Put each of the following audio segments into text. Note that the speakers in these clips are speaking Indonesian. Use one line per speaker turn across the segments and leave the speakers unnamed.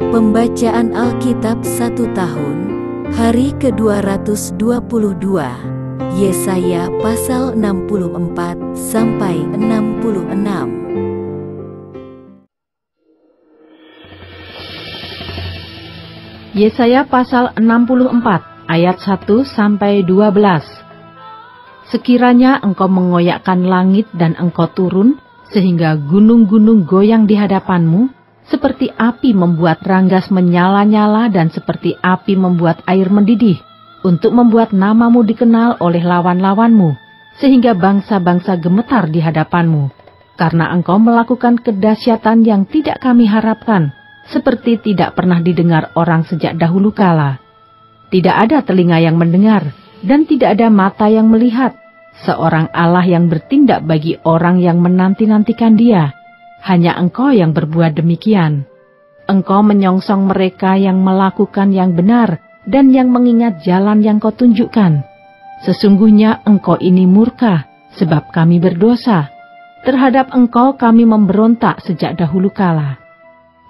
Pembacaan Alkitab 1 tahun, hari ke-222, Yesaya pasal 64-66.
Yesaya pasal 64 ayat 1-12. Sekiranya engkau mengoyakkan langit dan engkau turun, sehingga gunung-gunung goyang di hadapanmu, seperti api membuat ranggas menyala-nyala dan seperti api membuat air mendidih, untuk membuat namamu dikenal oleh lawan-lawanmu, sehingga bangsa-bangsa gemetar di hadapanmu, karena engkau melakukan kedahsyatan yang tidak kami harapkan, seperti tidak pernah didengar orang sejak dahulu kala. Tidak ada telinga yang mendengar, dan tidak ada mata yang melihat, seorang Allah yang bertindak bagi orang yang menanti-nantikan Dia. Hanya engkau yang berbuat demikian. Engkau menyongsong mereka yang melakukan yang benar dan yang mengingat jalan yang kau tunjukkan. Sesungguhnya engkau ini murka, sebab kami berdosa. Terhadap engkau kami memberontak sejak dahulu kala.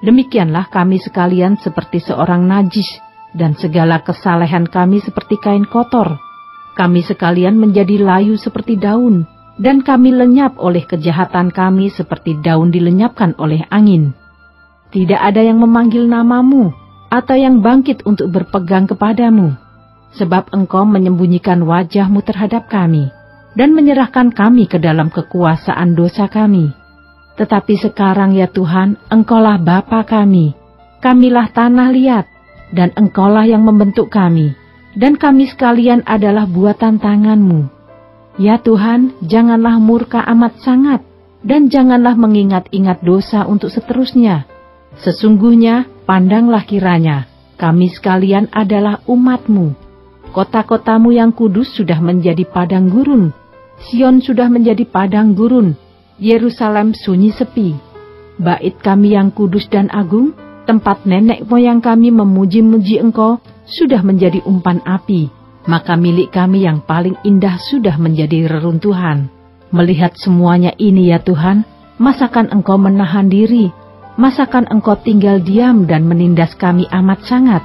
Demikianlah kami sekalian seperti seorang najis, dan segala kesalehan kami seperti kain kotor. Kami sekalian menjadi layu seperti daun, dan kami lenyap oleh kejahatan kami seperti daun dilenyapkan oleh angin. Tidak ada yang memanggil namamu, atau yang bangkit untuk berpegang kepadamu, sebab engkau menyembunyikan wajahmu terhadap kami, dan menyerahkan kami ke dalam kekuasaan dosa kami. Tetapi sekarang ya Tuhan, engkaulah Bapa kami, kamilah tanah liat, dan engkaulah yang membentuk kami, dan kami sekalian adalah buatan tanganmu. Ya Tuhan, janganlah murka amat sangat, dan janganlah mengingat-ingat dosa untuk seterusnya. Sesungguhnya, pandanglah kiranya, kami sekalian adalah umat-Mu. Kota-kotamu yang kudus sudah menjadi padang gurun, Sion sudah menjadi padang gurun, Yerusalem sunyi sepi. Bait kami yang kudus dan agung, tempat nenek moyang kami memuji-muji Engkau, sudah menjadi umpan api. Maka milik kami yang paling indah sudah menjadi reruntuhan. Melihat semuanya ini ya Tuhan, masakan Engkau menahan diri? Masakan Engkau tinggal diam dan menindas kami amat sangat?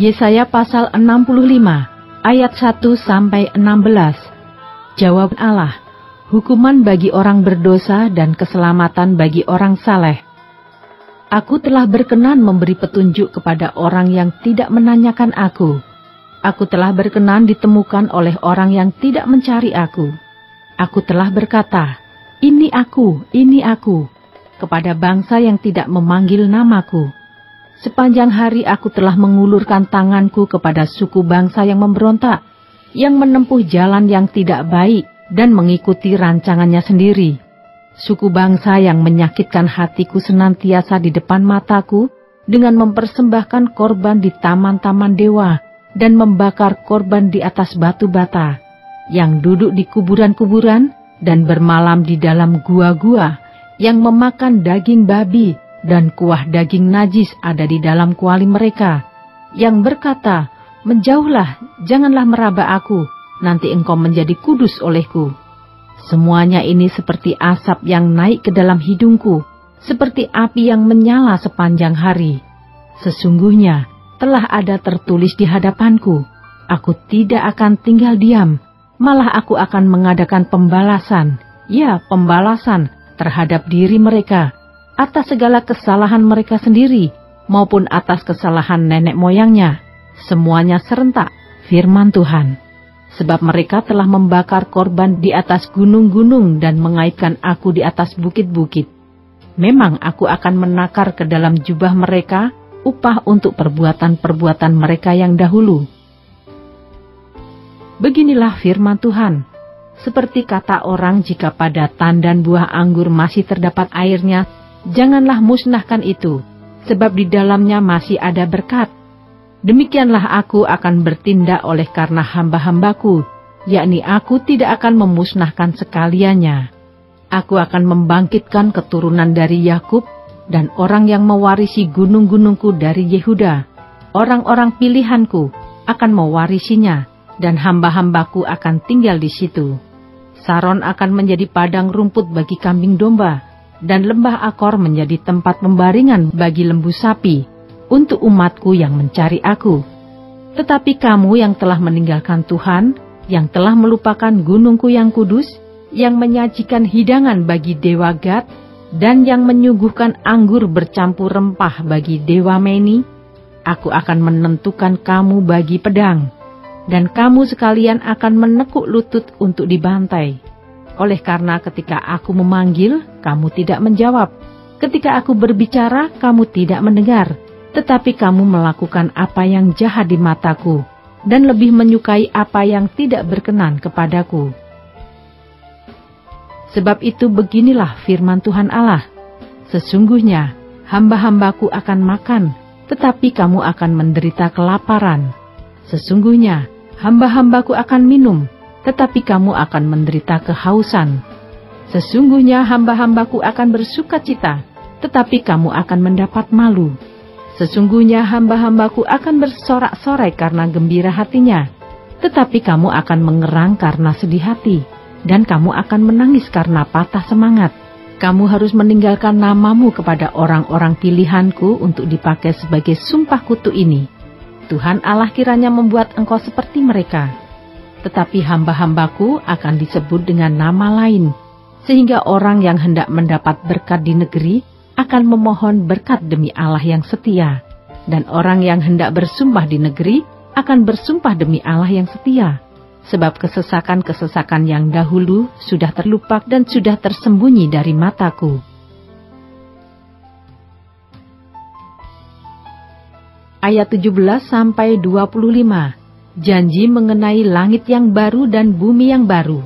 Yesaya pasal 65 ayat 1-16. Jawab Allah, hukuman bagi orang berdosa dan keselamatan bagi orang saleh. Aku telah berkenan memberi petunjuk kepada orang yang tidak menanyakan aku. Aku telah berkenan ditemukan oleh orang yang tidak mencari aku. Aku telah berkata, ini aku, kepada bangsa yang tidak memanggil namaku. Sepanjang hari aku telah mengulurkan tanganku kepada suku bangsa yang memberontak, yang menempuh jalan yang tidak baik, dan mengikuti rancangannya sendiri. Suku bangsa yang menyakitkan hatiku senantiasa di depan mataku dengan mempersembahkan korban di taman-taman dewa dan membakar korban di atas batu bata, yang duduk di kuburan-kuburan dan bermalam di dalam gua-gua, yang memakan daging babi dan kuah daging najis ada di dalam kuali mereka, yang berkata, menjauhlah, janganlah meraba aku, nanti engkau menjadi kudus olehku. Semuanya ini seperti asap yang naik ke dalam hidungku, seperti api yang menyala sepanjang hari. Sesungguhnya telah ada tertulis di hadapanku, aku tidak akan tinggal diam, malah aku akan mengadakan pembalasan, ya pembalasan terhadap diri mereka, atas segala kesalahan mereka sendiri, maupun atas kesalahan nenek moyangnya. Semuanya serentak, firman Tuhan. Sebab mereka telah membakar korban di atas gunung-gunung dan mengaitkan aku di atas bukit-bukit. Memang aku akan menakar ke dalam jubah mereka upah untuk perbuatan-perbuatan mereka yang dahulu. Beginilah firman Tuhan. Seperti kata orang jika pada tandan buah anggur masih terdapat airnya, janganlah musnahkan itu, sebab di dalamnya masih ada berkat. Demikianlah aku akan bertindak oleh karena hamba-hambaku, yakni aku tidak akan memusnahkan sekaliannya. Aku akan membangkitkan keturunan dari Yakub dan orang yang mewarisi gunung-gunungku dari Yehuda. Orang-orang pilihanku akan mewarisinya, dan hamba-hambaku akan tinggal di situ. Saron akan menjadi padang rumput bagi kambing domba, dan lembah Akor menjadi tempat pembaringan bagi lembu sapi, untuk umatku yang mencari aku. Tetapi kamu yang telah meninggalkan Tuhan, yang telah melupakan gunungku yang kudus, yang menyajikan hidangan bagi dewa Gad, dan yang menyuguhkan anggur bercampur rempah bagi dewa Meni, aku akan menentukan kamu bagi pedang, dan kamu sekalian akan menekuk lutut untuk dibantai. Oleh karena ketika aku memanggil, kamu tidak menjawab. Ketika aku berbicara, kamu tidak mendengar. Tetapi kamu melakukan apa yang jahat di mataku, dan lebih menyukai apa yang tidak berkenan kepadaku. Sebab itu beginilah firman Tuhan Allah. Sesungguhnya hamba-hambaku akan makan, tetapi kamu akan menderita kelaparan. Sesungguhnya hamba-hambaku akan minum, tetapi kamu akan menderita kehausan. Sesungguhnya hamba-hambaku akan bersukacita, tetapi kamu akan mendapat malu. Sesungguhnya hamba-hambaku akan bersorak-sorai karena gembira hatinya, tetapi kamu akan mengerang karena sedih hati, dan kamu akan menangis karena patah semangat. Kamu harus meninggalkan namamu kepada orang-orang pilihanku untuk dipakai sebagai sumpah kutu ini. Tuhan Allah kiranya membuat engkau seperti mereka. Tetapi hamba-hambaku akan disebut dengan nama lain, sehingga orang yang hendak mendapat berkat di negeri akan memohon berkat demi Allah yang setia, dan orang yang hendak bersumpah di negeri akan bersumpah demi Allah yang setia, sebab kesesakan-kesesakan yang dahulu sudah terlupa dan sudah tersembunyi dari mataku. Ayat 17-25, janji mengenai langit yang baru dan bumi yang baru.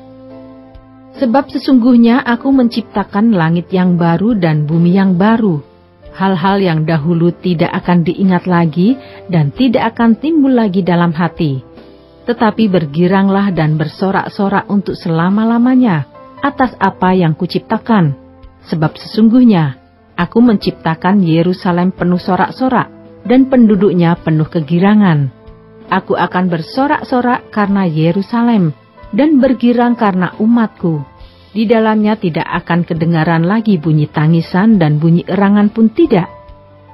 Sebab sesungguhnya aku menciptakan langit yang baru dan bumi yang baru. Hal-hal yang dahulu tidak akan diingat lagi dan tidak akan timbul lagi dalam hati. Tetapi bergiranglah dan bersorak-sorak untuk selama-lamanya atas apa yang kuciptakan. Sebab sesungguhnya aku menciptakan Yerusalem penuh sorak-sorak dan penduduknya penuh kegirangan. Aku akan bersorak-sorak karena Yerusalem dan bergirang karena umatku. Di dalamnya tidak akan kedengaran lagi bunyi tangisan dan bunyi erangan pun tidak.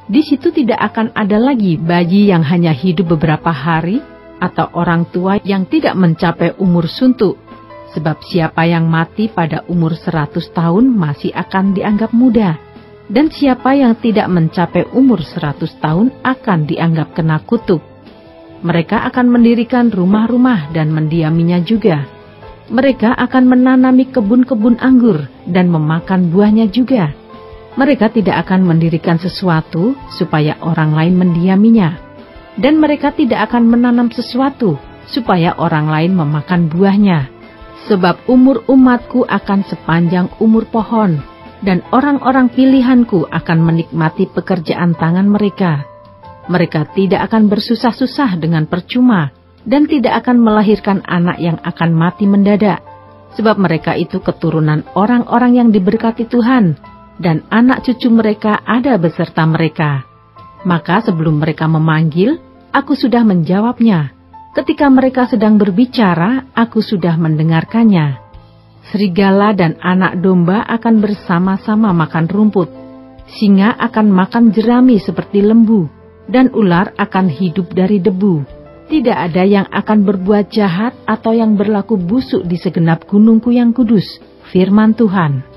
Di situ tidak akan ada lagi bayi yang hanya hidup beberapa hari, atau orang tua yang tidak mencapai umur suntuk. Sebab siapa yang mati pada umur 100 tahun masih akan dianggap muda, dan siapa yang tidak mencapai umur 100 tahun akan dianggap kena kutuk. Mereka akan mendirikan rumah-rumah dan mendiaminya juga. Mereka akan menanami kebun-kebun anggur dan memakan buahnya juga. Mereka tidak akan mendirikan sesuatu supaya orang lain mendiaminya. Dan mereka tidak akan menanam sesuatu supaya orang lain memakan buahnya. Sebab umur umatku akan sepanjang umur pohon, dan orang-orang pilihanku akan menikmati pekerjaan tangan mereka. Mereka tidak akan bersusah-susah dengan percuma, dan tidak akan melahirkan anak yang akan mati mendadak, sebab mereka itu keturunan orang-orang yang diberkati Tuhan, dan anak cucu mereka ada beserta mereka. Maka sebelum mereka memanggil, aku sudah menjawabnya. Ketika mereka sedang berbicara, aku sudah mendengarkannya. Serigala dan anak domba akan bersama-sama makan rumput. Singa akan makan jerami seperti lembu, dan ular akan hidup dari debu. Tidak ada yang akan berbuat jahat atau yang berlaku busuk di segenap gunungku yang kudus, firman Tuhan.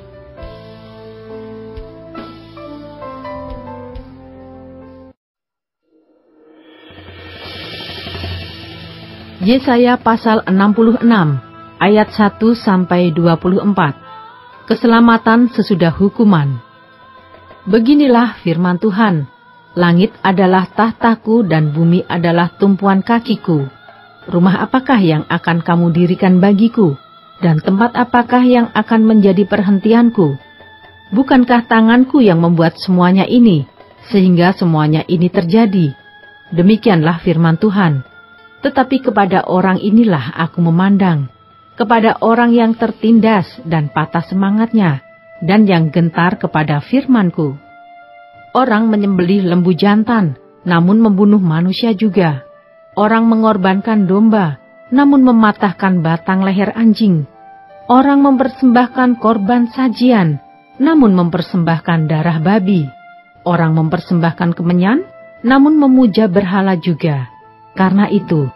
Yesaya pasal 66, ayat 1-24. Keselamatan sesudah hukuman. Beginilah firman Tuhan. Langit adalah tahtaku dan bumi adalah tumpuan kakiku. Rumah apakah yang akan kamu dirikan bagiku? Dan tempat apakah yang akan menjadi perhentianku? Bukankah tanganku yang membuat semuanya ini, sehingga semuanya ini terjadi? Demikianlah firman Tuhan. Tetapi kepada orang inilah aku memandang, kepada orang yang tertindas dan patah semangatnya, dan yang gentar kepada firmanku. Orang menyembelih lembu jantan, namun membunuh manusia juga. Orang mengorbankan domba, namun mematahkan batang leher anjing. Orang mempersembahkan korban sajian, namun mempersembahkan darah babi. Orang mempersembahkan kemenyan, namun memuja berhala juga. Karena itu,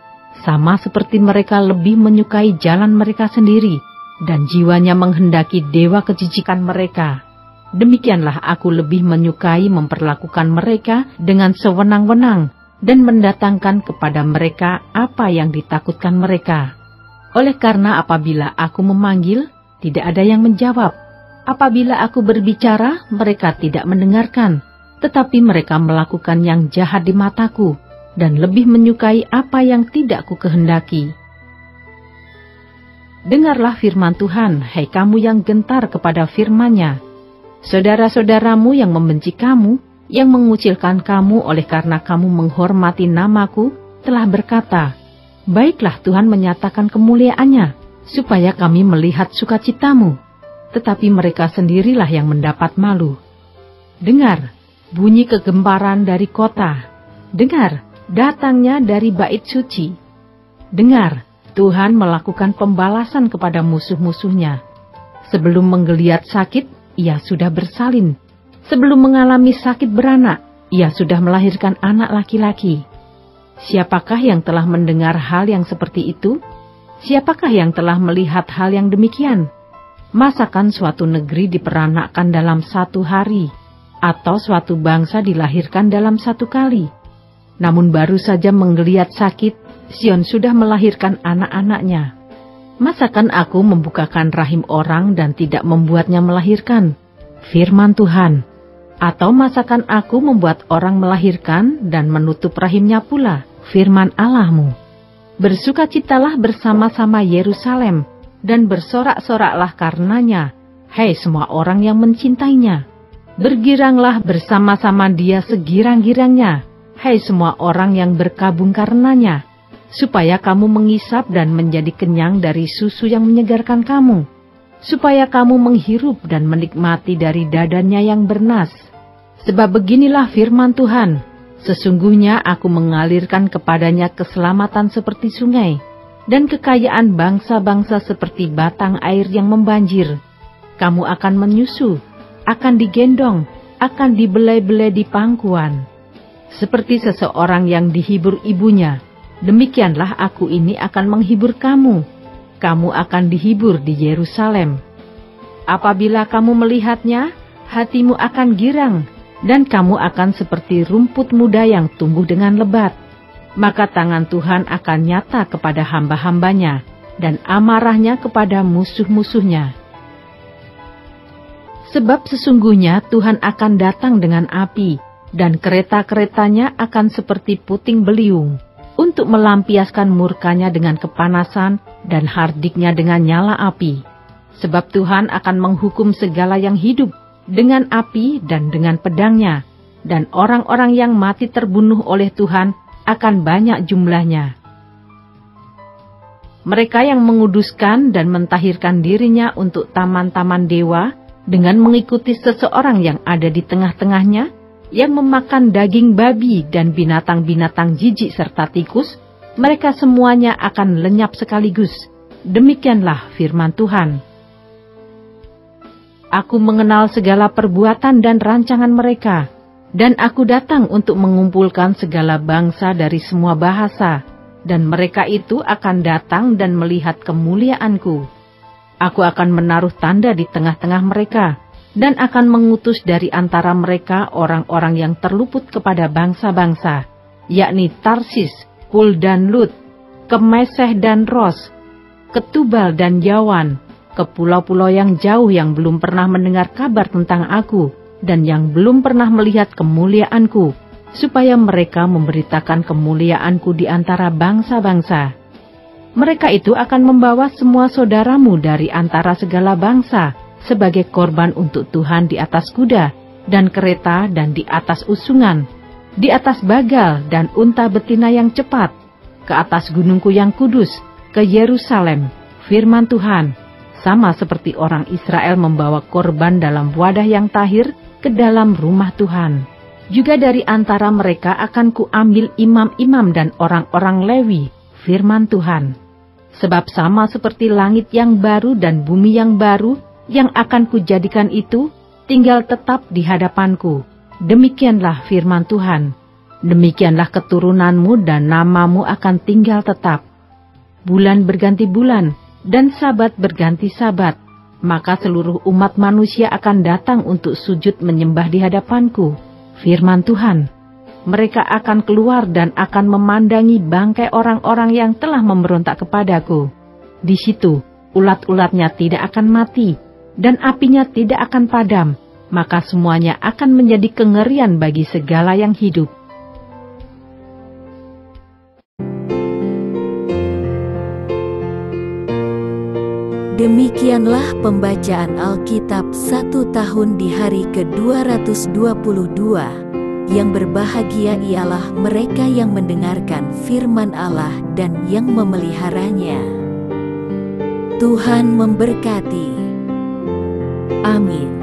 sama seperti mereka lebih menyukai jalan mereka sendiri, dan jiwanya menghendaki dewa kejijikan mereka. Demikianlah aku lebih menyukai memperlakukan mereka dengan sewenang-wenang, dan mendatangkan kepada mereka apa yang ditakutkan mereka. Oleh karena apabila aku memanggil, tidak ada yang menjawab. Apabila aku berbicara, mereka tidak mendengarkan, tetapi mereka melakukan yang jahat di mataku, dan lebih menyukai apa yang tidak ku kehendaki. Dengarlah firman Tuhan, hai kamu yang gentar kepada firman-Nya. Saudara-saudaramu yang membenci kamu, yang mengucilkan kamu oleh karena kamu menghormati namaku, telah berkata, baiklah Tuhan menyatakan kemuliaan-Nya, supaya kami melihat sukacitamu. Tetapi mereka sendirilah yang mendapat malu. Dengar, bunyi kegemparan dari kota. Dengar, datangnya dari bait suci. Dengar, Tuhan melakukan pembalasan kepada musuh-musuhnya. Sebelum menggeliat sakit, ia sudah bersalin. Sebelum mengalami sakit beranak, ia sudah melahirkan anak laki-laki. Siapakah yang telah mendengar hal yang seperti itu? Siapakah yang telah melihat hal yang demikian? Masakan suatu negeri diperanakkan dalam 1 hari, atau suatu bangsa dilahirkan dalam 1 kali? Namun baru saja menggeliat sakit, Sion sudah melahirkan anak-anaknya. Masakan aku membukakan rahim orang dan tidak membuatnya melahirkan? Firman Tuhan. Atau masakan aku membuat orang melahirkan dan menutup rahimnya pula? Firman Allahmu. Bersukacitalah bersama-sama Yerusalem, dan bersorak-soraklah karenanya, hai semua orang yang mencintainya. Bergiranglah bersama-sama dia segirang-girangnya, hai semua orang yang berkabung karenanya, supaya kamu mengisap dan menjadi kenyang dari susu yang menyegarkan kamu, supaya kamu menghirup dan menikmati dari dadanya yang bernas. Sebab beginilah firman Tuhan, sesungguhnya aku mengalirkan kepadanya keselamatan seperti sungai, dan kekayaan bangsa-bangsa seperti batang air yang membanjir. Kamu akan menyusu, akan digendong, akan dibelai-belai di pangkuan. Seperti seseorang yang dihibur ibunya, demikianlah aku ini akan menghibur kamu. Kamu akan dihibur di Yerusalem. Apabila kamu melihatnya, hatimu akan girang, dan kamu akan seperti rumput muda yang tumbuh dengan lebat. Maka tangan Tuhan akan nyata kepada hamba-hambanya, dan amarahnya kepada musuh-musuhnya. Sebab sesungguhnya Tuhan akan datang dengan api, dan kereta-keretanya akan seperti puting beliung, untuk melampiaskan murkanya dengan kepanasan, dan hardiknya dengan nyala api. Sebab Tuhan akan menghukum segala yang hidup, dengan api dan dengan pedangnya, dan orang-orang yang mati terbunuh oleh Tuhan akan banyak jumlahnya. Mereka yang menguduskan dan mentahirkan dirinya untuk taman-taman dewa, dengan mengikuti seseorang yang ada di tengah-tengahnya, yang memakan daging babi dan binatang-binatang jijik serta tikus, mereka semuanya akan lenyap sekaligus. Demikianlah firman Tuhan. Aku mengenal segala perbuatan dan rancangan mereka, dan aku datang untuk mengumpulkan segala bangsa dari semua bahasa, dan mereka itu akan datang dan melihat kemuliaanku. Aku akan menaruh tanda di tengah-tengah mereka, dan akan mengutus dari antara mereka orang-orang yang terluput kepada bangsa-bangsa, yakni Tarsis, Pul dan Lut, ke Meseh dan Ros, ke Tubal dan Yawan, ke pulau-pulau yang jauh yang belum pernah mendengar kabar tentang aku, dan yang belum pernah melihat kemuliaanku, supaya mereka memberitakan kemuliaanku di antara bangsa-bangsa. Mereka itu akan membawa semua saudaramu dari antara segala bangsa, sebagai korban untuk Tuhan di atas kuda, dan kereta dan di atas usungan, di atas bagal dan unta betina yang cepat, ke atas gunungku yang kudus, ke Yerusalem, firman Tuhan. Sama seperti orang Israel membawa korban dalam wadah yang tahir ke dalam rumah Tuhan. Juga dari antara mereka akan kuambil imam-imam dan orang-orang Lewi, firman Tuhan. Sebab sama seperti langit yang baru dan bumi yang baru yang akan kujadikan itu tinggal tetap di hadapanku. Demikianlah firman Tuhan. Demikianlah keturunanmu dan namamu akan tinggal tetap. Bulan berganti bulan dan sabat berganti sabat, maka seluruh umat manusia akan datang untuk sujud menyembah di hadapanku. Firman Tuhan. Mereka akan keluar dan akan memandangi bangkai orang-orang yang telah memberontak kepadaku. Di situ ulat-ulatnya tidak akan mati dan apinya tidak akan padam, maka semuanya akan menjadi kengerian bagi segala yang hidup.
Demikianlah pembacaan Alkitab 1 tahun di hari ke-222. Yang berbahagia ialah mereka yang mendengarkan firman Allah dan yang memeliharanya. Tuhan memberkati. Amin.